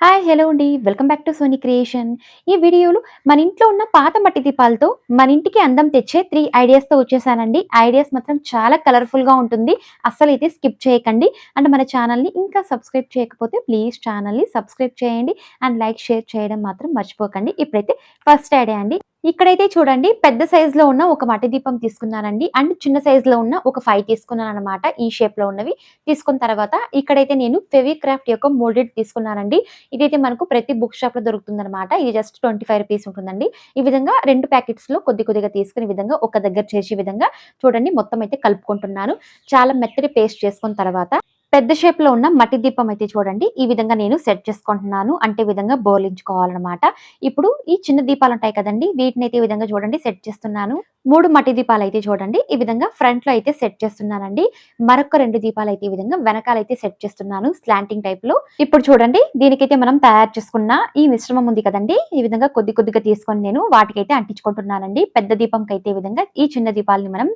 Hi! Hello అండి. Welcome back to Sony creation. ఈ వీడియోలో మన ఇంట్లో ఉన్న పాత మట్టి దీపాలతో మన ఇంటికి అందం తెచ్చే 3 ఐడియాస్‌తో వచ్చేసానండి. ఐడియాస్ మాత్రం చాలా కలర్‌ఫుల్‌గా ఉంటుంది. అస్సలైతే స్కిప్ చేయకండి. అండ్ మన ఛానల్‌ని ఇంకా సబ్స్క్రైబ్ చేయకపోతే ప్లీజ్ ఛానల్‌ని సబ్స్క్రైబ్ చేయండి. అండ్ లైక్, షేర్ చేయడం మాత్రం మర్చిపోకండి. ఇప్పుడైతే ఫస్ట్ ఐడియా అండి. ఇక్కడైతే చూడండి పెద్ద సైజులో ఉన్న ఒక మట్టి దీపం తీసుకున్నానండి. అండ్ చిన్న సైజులో ఉన్న ఒక 5 తీసుకున్నాననమాట. ఈ షేప్‌లో ఉన్నవి. తీసుకున్న తర్వాత ఇక్కడైతే నేను ఫెవిక్రాఫ్ట్ యొక్క మోల్డెడ్ తీసుకున్నానండి. ఇదైతే మనకు ప్రతి బుక్ షాప్‌లో దొరుకుతుందనమాట. ఇది జస్ట్ రూ. 25 ఉంటుందండి. ఈ విధంగా 2 ప్యాకెట్స్‌లో కొద్దిగా తీసుకుని ఈ విధంగా ఒక దగ్గర చేర్చే విధంగా చూడండి మొత్తం అయితే కలుపుకుంటున్నాను. చాలా మెత్తటి పేస్ట్ చేసుకున్న తర్వాత పెద్ద షేప్‌లో ఉన్న మట్టి దీపం అయితే చూడండి ఈ విధంగా నేను సెట్ చేసుకుంటున్నాను. అంటే ఈ విధంగా బోర్లించుకోవాలనమాట. ఇప్పుడు ఈ చిన్న దీపాలుంటాయి కదండీ! వీటినైతే ఈ విధంగా చూడండి సెట్ చేస్తున్నాను. 3 మట్టి దీపాలైతే చూడండి ఈ విధంగా ఫ్రంట్‌లో అయితే సెట్ చేస్తున్నానండి. మరొక 2 దీపాలైతే ఈ విధంగా వెనకాలైతే సెట్ చేస్తున్నాను స్లాంటింగ్ టైప్‌లో. ఇప్పుడు చూడండి దీనికైతే మనం తయారు చేసుకున్న ఈ మిశ్రమం ఉంది కదండీ! ఈ విధంగా కొద్దిగా తీసుకొని నేను వాటికైతే అంటించుకుంటున్నానండి. పెద్ద దీపంకైతే ఈ విధంగా ఈ చిన్న దీపాలని మనం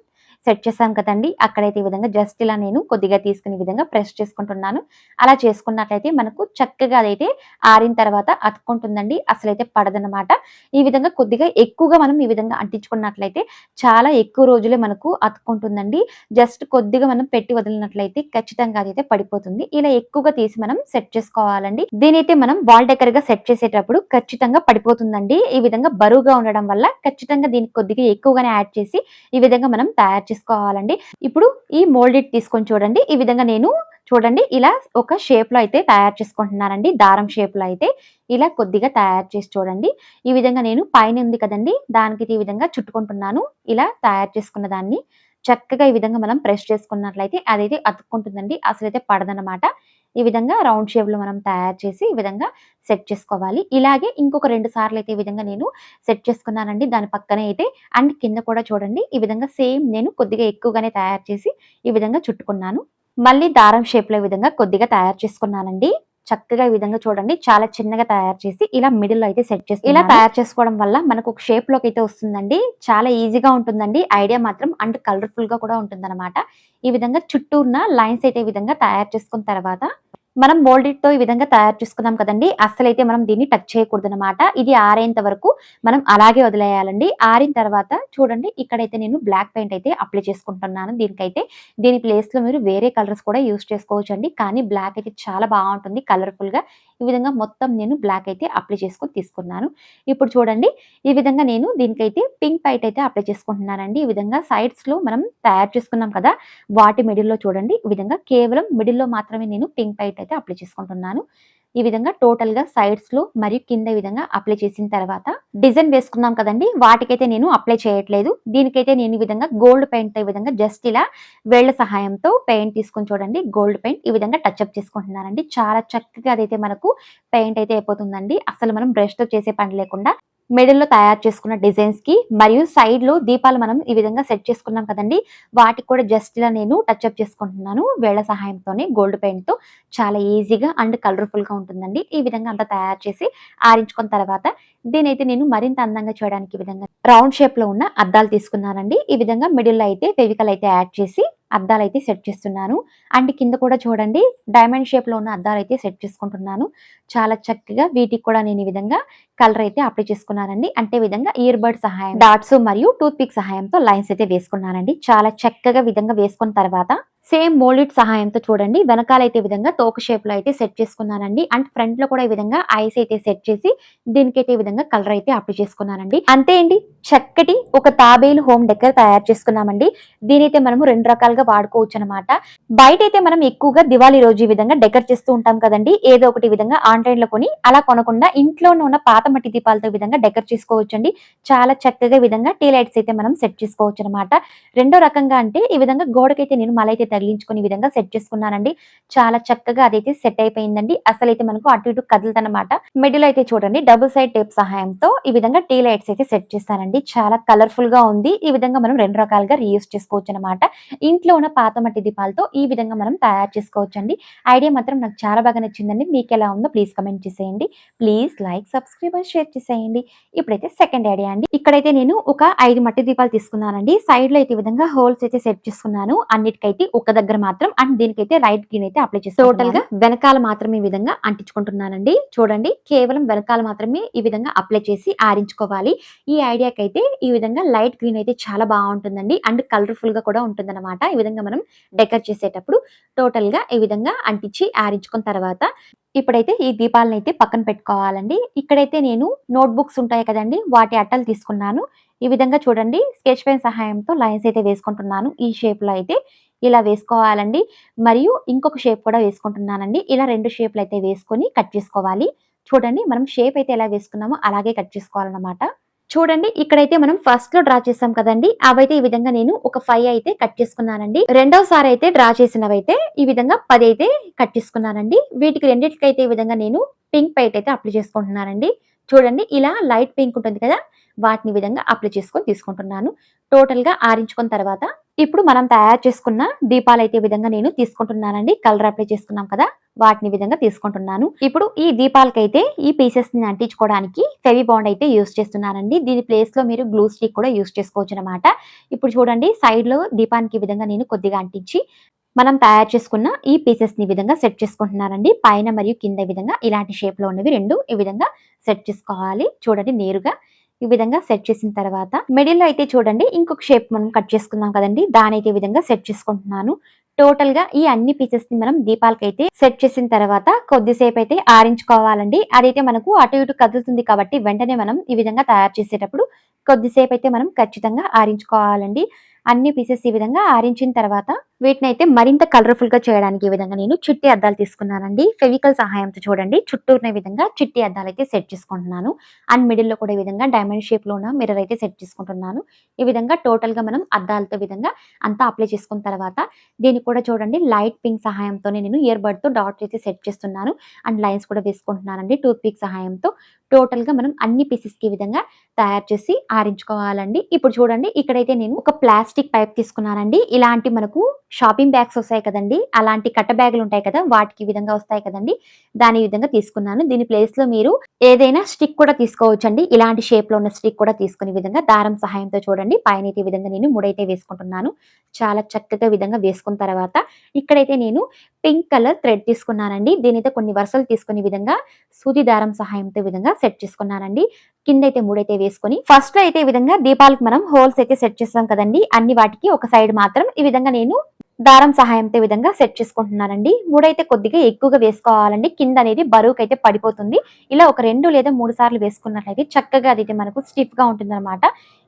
సెట్ చేసాం కదండీ! అక్కడైతే ఈ విధంగా జస్ట్ ఇలా నేను కొద్దిగా తీసుకుని ఈ విధంగా ప్రెస్ చేసుకుంటున్నాను. అలా చేసుకున్నట్లయితే మనకు చక్కగా అదైతే ఆరిన తర్వాత అతుక్కుంటుందండి. అసలైతే పడదనమాట. ఈ విధంగా కొద్దిగా ఎక్కువగా మనం ఈ విధంగా అంటించుకున్నట్లయితే చాలా ఎక్కువ రోజులే మనకు అతుక్కుంటుందండి. జస్ట్ కొద్దిగా మనం పెట్టి వదిలినట్లయితే ఖచ్చితంగా అదైతే పడిపోతుంది. ఇలా ఎక్కువగా తీసి మనం సెట్ చేసుకోవాలండి. దీనైతే మనం వాల్ డెకర్‌గా సెట్ చేసేటప్పుడు ఖచ్చితంగా పడిపోతుందండి. ఈ విధంగా బరువుగా ఉండడం వల్ల ఖచ్చితంగా దీనికి కొద్దిగా ఎక్కువగానే యాడ్ చేసి ఈ విధంగా మనం తయారు చేసుకోవాలండి. ఇప్పుడు ఈ మోల్డెడ్ తీసుకొని చూడండి. ఈ విధంగా నేను చూడండి ఇలా ఒక షేప్‌లో అయితే తయారు చేసుకుంటున్నానండి. దారం షేప్‌లో అయితే ఇలా కొద్దిగా తయారు చేసి చూడండి. ఈ విధంగా నేను పైన ఉంది కదండీ! దానికైతే ఈ విధంగా చుట్టుకుంటున్నాను. ఇలా తయారు చేసుకున్న దాన్ని చక్కగా ఈ విధంగా మనం ప్రెస్ చేసుకున్నట్లయితే అదైతే అతుక్కుంటుందండి. అసలైతే పడదనమాట. ఈ విధంగా రౌండ్ షేప్‌లో మనం తయారు చేసి ఈ విధంగా సెట్ చేసుకోవాలి. ఇలాగే ఇంకొక 2 సార్లయితే ఈ విధంగా నేను సెట్ చేసుకున్నానండి. దాని పక్కనే అయితే అండ్ కింద కూడా చూడండి ఈ విధంగా సేమ్ నేను కొద్దిగా ఎక్కువగానే తయారు చేసి ఈ విధంగా చుట్టుకున్నాను. మళ్ళీ దారం షేప్‌లో ఈ విధంగా కొద్దిగా తయారు చేసుకున్నానండి. చక్కగా ఈ విధంగా చూడండి చాలా చిన్నగా తయారు చేసి ఇలా మిడిల్‌లో అయితే సెట్ చేస్తున్నాను. ఇలా తయారు చేసుకోవడం వల్ల మనకు ఒక షేప్‌లోకైతే వస్తుందండి. చాలా ఈజీగా ఉంటుందండి. ఐడియా మాత్రం అండ్ కలర్‌ఫుల్‌గా కూడా ఉంటుందనమాట. ఈ విధంగా చుట్టూరున్న లైన్స్ అయితే ఈ విధంగా తయారు చేసుకున్న తర్వాత మనం మోల్డెడ్‌తో ఈ విధంగా తయారు చేసుకున్నాం కదండీ! అస్సలైతే మనం దీన్ని టచ్ చేయకూడదనమాట. ఇది ఆరేంత వరకు మనం అలాగే వదిలేయాలండి. ఆరిన తర్వాత చూడండి ఇక్కడైతే నేను బ్లాక్ పెయింట్ అయితే అప్లై చేసుకుంటున్నాను దీనికైతే. దీని ప్లేస్‌లో మీరు వేరే కలర్స్ కూడా యూజ్ చేసుకోవచ్చండి. కానీ బ్లాక్ అయితే చాలా బావుంటుంది కలర్‌ఫుల్‌గా. ఈ విధంగా మొత్తం నేను బ్లాక్ అయితే అప్లై చేసుకొని తీసుకున్నాను. ఇప్పుడు చూడండి ఈ విధంగా నేను దీనికైతే పింక్ పెయింట్ అయితే అప్లై చేసుకుంటున్నానండి. ఈ విధంగా సైడ్స్‌లో మనం తయారు చేసుకున్నాం కదా! వాటి మిడిల్‌లో చూడండి ఈ విధంగా కేవలం మిడిల్‌లో మాత్రమే నేను పింక్ పెయింట్ అయితే అప్లై చేసుకుంటున్నాను. ఈ విధంగా టోటల్‌గా సైడ్స్‌లో మరియు కింద ఈ విధంగా అప్లై చేసిన తర్వాత డిజైన్ వేసుకున్నాం కదండీ! వాటికైతే నేను అప్లై చేయట్లేదు. దీనికైతే నేను ఈ విధంగా గోల్డ్ పెయింట్‌తో ఈ విధంగా జస్ట్ ఇలా వేళ్ళ సహాయంతో పెయింట్ తీసుకొని చూడండి గోల్డ్ పెయింట్ ఈ విధంగా టచ్ అప్ చేసుకుంటున్నానండి. చాలా చక్కగా అదైతే మనకు పెయింట్ అయితే అయిపోతుందండి. అసలు మనం బ్రష్‌తో చేసే పని లేకుండా మిడిల్‌లో తయారు చేసుకున్న డిజైన్స్‌కి మరియు సైడ్‌లో దీపాలు మనం ఈ విధంగా సెట్ చేసుకున్నాం కదండీ! వాటికి కూడా జస్ట్ ఇలా నేను టచ్ అప్ చేసుకుంటున్నాను. వేళ్ళ సహాయంతోనే గోల్డ్ పెయింట్‌తో చాలా ఈజీగా అండ్ కలర్‌ఫుల్‌గా ఉంటుందండి. ఈ విధంగా అంతా తయారు చేసి ఆరించుకున్న తర్వాత దీనైతే నేను మరింత అందంగా చేయడానికి ఈ విధంగా రౌండ్ షేప్‌లో ఉన్న అద్దాలు తీసుకున్నానండి. ఈ విధంగా మిడిల్‌లో అయితే ఫెవికాల్ అయితే యాడ్ చేసి అద్దాలైతే సెట్ చేస్తున్నాను. అండ్ కింద కూడా చూడండి డైమండ్ షేప్‌లో ఉన్న అద్దాలైతే సెట్ చేసుకుంటున్నాను. చాలా చక్కగా వీటికి కూడా నేను ఈ విధంగా కలర్ అయితే అప్లై చేసుకున్నానండి. అంటే ఈ విధంగా ఇయర్ బడ్ సహాయం డాట్స్ మరియు టూత్ పిక్ సహాయంతో లైన్స్ అయితే వేసుకున్నానండి. చాలా చక్కగా విధంగా వేసుకున్న తర్వాత సేమ్ మోల్డెడ్ సహాయంతో చూడండి వెనకాలైతే ఈ విధంగా తోక షేప్‌లో అయితే సెట్ చేసుకున్నానండి. అండ్ ఫ్రంట్‌లో కూడా ఈ విధంగా ఐస్ అయితే సెట్ చేసి దీనికైతే ఈ విధంగా కలర్ అయితే అప్లై చేసుకున్నానండి. అంతే అండి. చక్కటి ఒక తాబేలు హోమ్ డెకర్ తయారు చేసుకున్నామండి. దీనైతే మనము 2 రకాలుగా వాడుకోవచ్చనమాట. బయటైతే మనం ఎక్కువగా దివాళీ రోజు ఈ విధంగా డెకర్ చేస్తూ ఉంటాం కదండీ! ఏదో ఒకటి ఈ విధంగా ఆన్‌లైన్‌లో కొని అలా కొనకుండా ఇంట్లోనే ఉన్న పాత మట్టి దీపాలతో ఈ విధంగా డెకర్ చేసుకోవచ్చండి. చాలా చక్కగా ఈ విధంగా టీ లైట్స్ అయితే మనం సెట్ చేసుకోవచ్చనమాట. రెండో రకంగా అంటే ఈ విధంగా గోడకైతే నేను మలైతే తగిలించుకొని ఈ విధంగా సెట్ చేసుకున్నానండి. చాలా చక్కగా అదైతే సెట్ అయిపోయిందండి. అసలైతే మనకు అటు ఇటు కదలదనమాట. మిడిల్ అయితే చూడండి డబుల్ సైడ్ టేప్ సహాయంతో ఈ విధంగా టీ లైట్స్ అయితే సెట్ చేశానండి. చాలా కలర్‌ఫుల్‌గా ఉంది. ఈ విధంగా మనం 2 రకాలుగా రీయూజ్ చేసుకోవచ్చనమాట. ఇంట్లో ఉన్న పాత మట్టి దీపాలతో ఈ విధంగా మనం తయారు చేసుకోవచ్చండి. ఐడియా మాత్రం నాకు చాలా బాగా నచ్చిందండి. మీకెలా ఉందో ప్లీజ్ కామెంట్ చేసేయండి. Please like, subscribe and share చేసేయండి. ఇప్పుడైతే సెకండ్ ఐడియా అండి. ఇక్కడైతే నేను ఒక 5 మట్టి దీపాలు తీసుకున్నానండి. సైడ్‌లో అయితే ఈ విధంగా హోల్స్ అయితే సెట్ చేసుకున్నాను. అన్నిటికైతే ఒక్క దగ్గర మాత్రం అండ్ దీనికైతే లైట్ గ్రీన్ అయితే అప్లై చేసి టోటల్ గా వెనకాల మాత్రం ఈ విధంగా అంటించుకుంటున్నానండి. చూడండి కేవలం వెనకాల మాత్రమే ఈ విధంగా అప్లై చేసి ఆరించుకోవాలి. ఈ ఐడియాకి అయితే ఈ విధంగా లైట్ గ్రీన్ అయితే చాలా బాగుంటుందండి అండ్ కలర్ఫుల్ గా కూడా ఉంటుందన్నమాట. ఈ విధంగా మనం డెకర్ చేసేటప్పుడు టోటల్ గా ఈ విధంగా అంటించి ఆరించుకున్న తర్వాత ఇప్పుడైతే ఈ దీపాలను అయితే పక్కన పెట్టుకోవాలండి. ఇక్కడైతే నేను నోట్ బుక్స్ ఉంటాయి కదండి, వాటి అట్టలు తీసుకున్నాను. ఈ విధంగా చూడండి స్కెచ్ పెన్ సహాయంతో లైన్స్ అయితే వేసుకుంటున్నాను. ఈ షేప్ లో అయితే ఇలా వేసుకోవాలండి. మరియు ఇంకొక షేప్ కూడా వేసుకుంటున్నానండి. ఇలా 2 షేప్లు అయితే వేసుకొని కట్ చేసుకోవాలి. చూడండి మనం షేప్ అయితే ఎలా వేసుకున్నామో అలాగే కట్ చేసుకోవాలన్నమాట. చూడండి ఇక్కడైతే మనం ఫస్ట్ లో డ్రా చేసాం కదండి, అవైతే ఈ విధంగా నేను ఒక 5 అయితే కట్ చేసుకున్నానండి. రెండోసారి అయితే డ్రా చేసినవైతే ఈ విధంగా 10 అయితే కట్ చేసుకున్నానండి. వీటికి రెండిటికైతే ఈ విధంగా నేను పింక్ పెయింట్ అయితే అప్లై చేసుకుంటున్నానండి. చూడండి ఇలా లైట్ పింక్ ఉంటుంది కదా, వాటిని ఈ విధంగా అప్లై చేసుకొని తీసుకుంటున్నాను. టోటల్ గా ఆరించుకున్న తర్వాత ఇప్పుడు మనం తయారు చేసుకున్న దీపాలైతే ఈ విధంగా నేను తీసుకుంటున్నానండి. కలర్ అప్లై చేసుకున్నాం కదా, వాటిని విధంగా తీసుకుంటున్నాను. ఇప్పుడు ఈ దీపాలకైతే ఈ పీసెస్ ని అంటించుకోవడానికి ఫెవి బాండ్ అయితే యూస్ చేస్తున్నానండి. దీని ప్లేస్ లో మీరు గ్లూ స్టిక్ కూడా యూస్ చేసుకోవచ్చు అనమాట. ఇప్పుడు చూడండి సైడ్ లో దీపానికి ఈ విధంగా నేను కొద్దిగా అంటించి మనం తయారు చేసుకున్న ఈ పీసెస్ ని ఈ విధంగా సెట్ చేసుకుంటున్నానండి. పైన మరియు కింద ఈ విధంగా ఇలాంటి షేప్ లో ఉన్నవి 2 ఈ విధంగా సెట్ చేసుకోవాలి. చూడండి నేరుగా ఈ విధంగా సెట్ చేసిన తర్వాత మిడిల్ లో అయితే చూడండి ఇంకొక షేప్ మనం కట్ చేసుకున్నాం కదండి, దానైతే ఈ విధంగా సెట్ చేసుకుంటున్నాను. టోటల్ గా ఈ అన్ని పీసెస్ ని మనం దీపాలకైతే సెట్ చేసిన తర్వాత కొద్దిసేపు అయితే ఆరించుకోవాలండి. అదైతే మనకు అటు ఇటు కదులుతుంది కాబట్టి వెంటనే మనం ఈ విధంగా తయారు చేసేటప్పుడు కొద్దిసేపు అయితే మనం ఖచ్చితంగా ఆరించుకోవాలండి. అన్ని పీసెస్ ఈ విధంగా ఆరించిన తర్వాత వీటినైతే మరింత కలర్ఫుల్ గా చేయడానికి ఈ విధంగా నేను చిట్టి అద్దాలు తీసుకున్నానండి. ఫెవికల్ సహాయంతో చూడండి చుట్టూరున్న విధంగా చిట్టి అద్దాలు అయితే సెట్ చేసుకుంటున్నాను. అండ్ మిడిల్ లో కూడా ఈ విధంగా డైమండ్ షేప్ లో ఉన్న మిర్రర్ అయితే సెట్ చేసుకుంటున్నాను. ఈ విధంగా టోటల్ గా మనం అద్దాలతో విధంగా అంతా అప్లై చేసుకున్న తర్వాత దీనికి కూడా చూడండి లైట్ పింక్ సహాయంతోనే నేను ఇయర్ బడ్ తో డాట్ అయితే సెట్ చేస్తున్నాను. అండ్ లైన్స్ కూడా వేసుకుంటున్నానండి టూత్ పిక్ సహాయంతో. టోటల్ గా మనం అన్ని పీసెస్ కి ఈ విధంగా తయారు చేసి ఆరించుకోవాలండి. ఇప్పుడు చూడండి ఇక్కడైతే నేను ఒక ప్లాస్టిక్ పైప్ తీసుకున్నానండి. ఇలాంటి మనకు షాపింగ్ బ్యాగ్స్ వస్తాయి కదండి, అలాంటి కట్ట బ్యాగులు ఉంటాయి కదా, వాటికి ఈ విధంగా వస్తాయి కదండి, దాని విధంగా తీసుకున్నాను. దీని ప్లేస్ లో మీరు ఏదైనా స్టిక్ కూడా తీసుకోవచ్చండి. ఇలాంటి షేప్ లో ఉన్న స్టిక్ కూడా తీసుకునే విధంగా దారం సహాయంతో చూడండి పైన ఈ విధంగా నేను ముడైతే వేసుకుంటున్నాను. చాలా చక్కగా విధంగా వేసుకున్న తర్వాత ఇక్కడైతే నేను పింక్ కలర్ థ్రెడ్ తీసుకున్నానండి. దీనైతే కొన్ని వరుసలు తీసుకునే విధంగా సూది దారం సహాయంతో విధంగా సెట్ చేసుకున్నానండి. కింద అయితే మూడైతే వేసుకొని ఫస్ట్ లో అయితే ఈ విధంగా దీపాలకు మనం హోల్స్ అయితే సెట్ చేస్తాం కదండి, అన్ని వాటికి ఒక సైడ్ మాత్రం ఈ విధంగా నేను దారం సహాయంతో విధంగా సెట్ చేసుకుంటున్నానండి. మూడైతే కొద్దిగా ఎక్కువగా వేసుకోవాలండి, కింద అనేది బరువుకైతే పడిపోతుంది. ఇలా ఒక 2 లేదా 3 సార్లు వేసుకున్నట్లయితే చక్కగా అది మనకు స్టిఫ్ గా ఉంటుందన్నమాట.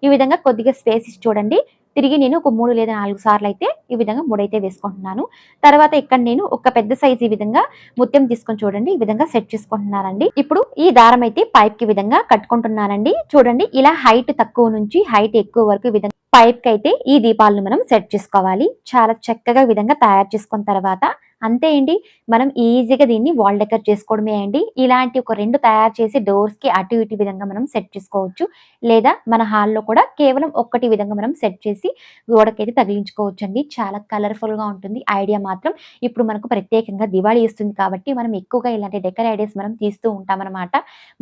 ఈ విధంగా కొద్దిగా స్పేస్ ఇచ్చి చూడండి తిరిగి నేను ఒక 3 లేదా 4 సార్లు అయితే ఈ విధంగా మూడైతే వేసుకుంటున్నాను. తర్వాత ఇక్కడ నేను ఒక పెద్ద సైజ్ ఈ విధంగా ముత్యం తీసుకొని చూడండి ఈ విధంగా సెట్ చేసుకుంటున్నానండి. ఇప్పుడు ఈ దారం అయితే పైప్ కి విధంగా కట్టుకుంటున్నానండి. చూడండి ఇలా హైట్ తక్కువ నుంచి హైట్ ఎక్కువ వరకు ఈ విధంగా పైప్ కి అయితే ఈ దీపాలను మనం సెట్ చేసుకోవాలి. చాలా చక్కగా ఈ విధంగా తయారు చేసుకున్న తర్వాత అంతే అండి, మనం ఈజీగా దీన్ని వాల్ డెకర్ చేసుకోవడమే అండి. ఇలాంటి ఒక 2 తయారు చేసి డోర్స్ కి అటు ఇటు విధంగా మనం సెట్ చేసుకోవచ్చు. లేదా మన హాల్లో కూడా కేవలం ఒక్కటి విధంగా మనం సెట్ చేసి గోడకైతే తగిలించుకోవచ్చు అండి. చాలా కలర్ఫుల్ గా ఉంటుంది. ఐడియా మాత్రం ఇప్పుడు మనకు ప్రత్యేకంగా దివాళీ వస్తుంది కాబట్టి మనం ఎక్కువగా ఇలాంటి డెకర్ ఐడియాస్ మనం తీస్తూ ఉంటాం అనమాట.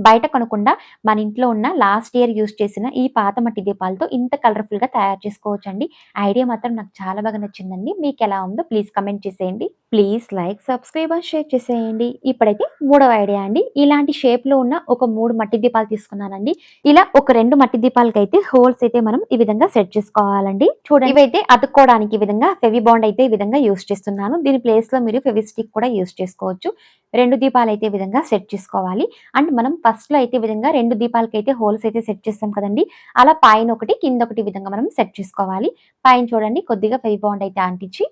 బయట కొనకుండా మన ఇంట్లో ఉన్న లాస్ట్ ఇయర్ యూస్ చేసిన ఈ పాత మట్టి దీపాలతో ఇంత కలర్ఫుల్ గా తయారు చేసుకోవచ్చు అండి. ఐడియా మాత్రం నాకు చాలా బాగా నచ్చిందండి. మీకు ఎలా ఉందో ప్లీజ్ కమెంట్ చేసేయండి. Please like, subscribe and share చేసేయండి. ఇప్పుడైతే మూడవ ఐడియా అండి. ఇలాంటి షేప్ లో ఉన్న ఒక 3 మట్టి దీపాలు తీసుకున్నానండి. ఇలా ఒక 2 మట్టి దీపాలకైతే హోల్స్ అయితే మనం ఈ విధంగా సెట్ చేసుకోవాలండి. చూడండి ఇవైతే అతుక్కోవడానికి ఈ విధంగా ఫెవి బాండ్ అయితే ఈ విధంగా యూస్ చేస్తున్నాను. దీని ప్లేస్ లో మీరు ఫెవి స్టిక్ కూడా యూస్ చేసుకోవచ్చు. 2 దీపాలు అయితే ఈ విధంగా సెట్ చేసుకోవాలి. అండ్ మనం ఫస్ట్ లో అయితే ఈ విధంగా 2 దీపాలకైతే హోల్స్ అయితే సెట్ చేస్తాం కదండి, అలా పైన ఒకటి కింద ఒకటి విధంగా మనం సెట్ చేసుకోవాలి. పైన చూడండి కొద్దిగా ఫెవి బాండ్ అయితే అంటించి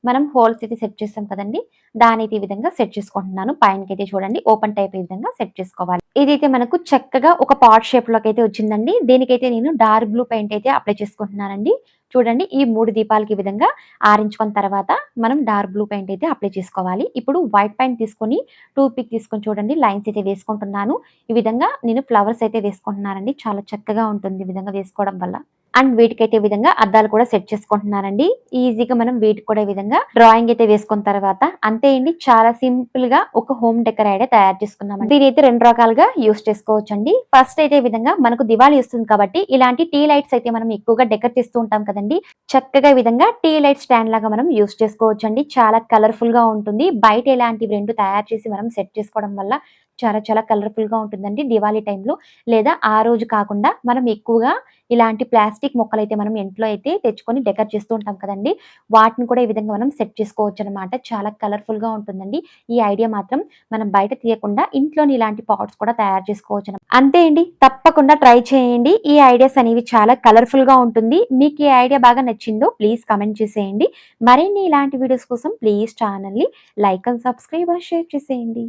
మనం హోల్స్ అయితే సెట్ చేస్తాం కదండి, దానైతే ఈ విధంగా సెట్ చేసుకుంటున్నాను. పైనకైతే చూడండి ఓపెన్ టైప్ ఈ విధంగా సెట్ చేసుకోవాలి. ఇదైతే మనకు చక్కగా ఒక పాట్ షేప్ లోకి అయితే వచ్చిందండి. దీనికైతే నేను డార్క్ బ్లూ పెయింట్ అయితే అప్లై చేసుకుంటున్నానండి. చూడండి ఈ 3 దీపాలకి ఈ విధంగా ఆరించుకున్న తర్వాత మనం డార్క్ బ్లూ పెయింట్ అయితే అప్లై చేసుకోవాలి. ఇప్పుడు వైట్ పెయింట్ తీసుకొని టూత్ పిక్ తీసుకొని చూడండి లైన్స్ అయితే వేసుకుంటున్నాను. ఈ విధంగా నేను ఫ్లవర్స్ అయితే వేసుకుంటున్నానండి. చాలా చక్కగా ఉంటుంది ఈ విధంగా వేసుకోవడం వల్ల. అండ్ వీటికైతే ఈ విధంగా అద్దాలు కూడా సెట్ చేసుకుంటున్నానండి. ఈజీగా మనం వీటికి కూడా ఈ విధంగా డ్రాయింగ్ అయితే వేసుకున్న తర్వాత అంతే అండి, చాలా సింపుల్ గా ఒక హోమ్ డెకర్ ఐడియా తయారు చేసుకున్నాం. దీనైతే 2 రకాలుగా యూస్ చేసుకోవచ్చండి. ఫస్ట్ అయితే ఈ విధంగా మనకు దివాళీ వస్తుంది కాబట్టి ఇలాంటి టీ లైట్స్ అయితే మనం ఎక్కువగా డెకర్ చేస్తూ ఉంటాం కదండి. చక్కగా ఈ విధంగా టీ లైట్ స్టాండ్ లాగా మనం యూస్ చేసుకోవచ్చండి. చాలా కలర్ఫుల్ గా ఉంటుంది. బయట ఇలాంటివి 2 తయారు చేసి మనం సెట్ చేసుకోవడం వల్ల చాలా చాలా కలర్ఫుల్ గా ఉంటుందండి దివాళీ టైంలో. లేదా ఆ రోజు కాకుండా మనం ఎక్కువగా ఇలాంటి ప్లాస్టిక్ మొక్కలైతే మనం ఇంట్లో అయితే తెచ్చుకొని డెకర్ చేస్తూ ఉంటాం కదండీ. వాటిని కూడా ఈ విధంగా మనం సెట్ చేసుకోవచ్చనమాట. చాలా కలర్‌ఫుల్‌గా ఉంటుందండి. ఈ ఐడియా మాత్రం మనం బయట తీయకుండా ఇంట్లోనే ఇలాంటి పాట్స్ కూడా తయారు చేసుకోవచ్చనమాట. అంతే అండి. తప్పకుండా ట్రై చేయండి. ఈ ఐడియాస్ అనేవి చాలా కలర్‌ఫుల్‌గా ఉంటుంది. మీకు ఈ ఐడియా బాగా నచ్చిందో ప్లీజ్ కామెంట్ చేసేయండి. మరిన్ని ఇలాంటి వీడియోస్ కోసం ప్లీజ్ ఛానెల్‌ని లైక్ అండ్ సబ్స్క్రైబ్, షేర్ చేసేయండి.